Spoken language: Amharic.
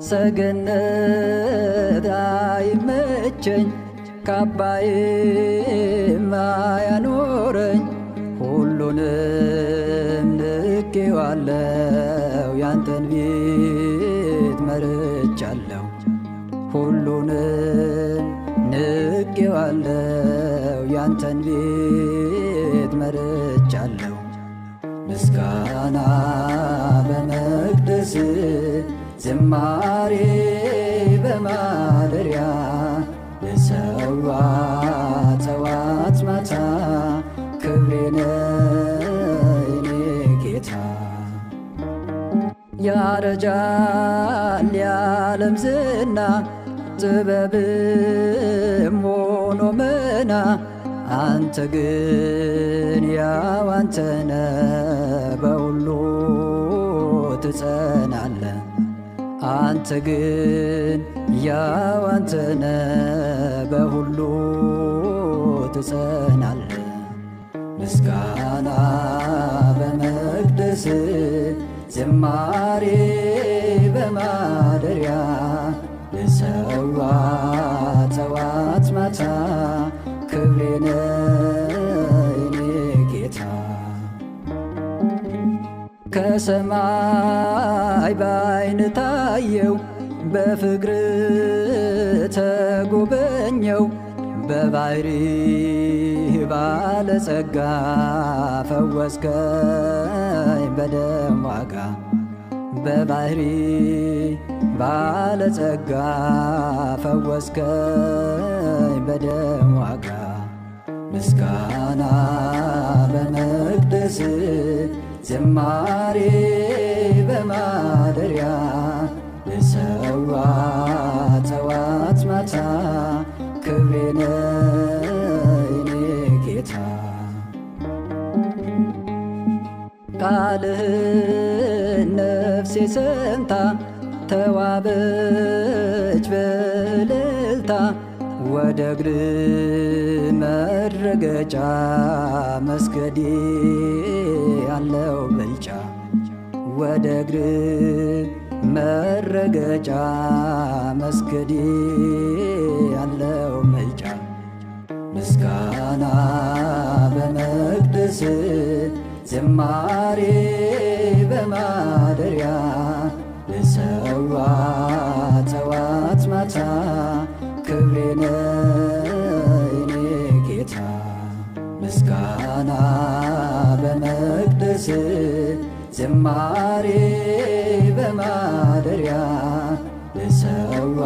ሰገነት አይመቸኝ ካባዬም አያኖረኝ ሁሉንም ንቄዋለሁ ያንተን ቤት መርጫለሁ ሁሉንም ንቄዋለሁ ያንተን ቤት መርጫለሁ ምስጋና በመቅደስ ዝማሬ በማደሪያ ልሰዋ ጠዋት ማታ ክብሬነ የኔ ጌታ ያረጃል የዓለም ዝና ጥበብም ሆኖ መና አንተ ግን ያው አንተነ በሁሉ ትጸናለ አንተ ግን ያው አንተነ በሁሉ ትጸናለ ምስጋና በመቅደስ ዝማሬ በማደሪያ ልሰዋ ጠዋት ማታ ክብሬነ የኔ ጌታ ከሰማይ ባይን ታየው በፍቅር ተጎበኘው በባሕሪ ባለጸጋ ፈወስከኝ በደም ዋጋ በባሕሪ ባለጸጋ ፈወስከኝ በደም ዋጋ ምስጋና በመቅደስ ዝማሬ በማደሪያ ልሰዋ ጠዋት ማታ ክብሬነ የኔ ጌታ ቃልህን ነፍሴ ሰምታ ተዋበች በእልልታ ወደ እግር መረገጫ መስገዴ ያለው ብልጫ ወደ እግር መረገጫ መስገዴ ያለው ምልጫ ምስጋና በመቅደስ ዝማሬ በማደሪያ ልሰዋ ጠዋት ማታ ክብሬነ የኔ ጌታ ምስጋና በመቅደስ ዝማሬ በማደሪያ ልሰዋ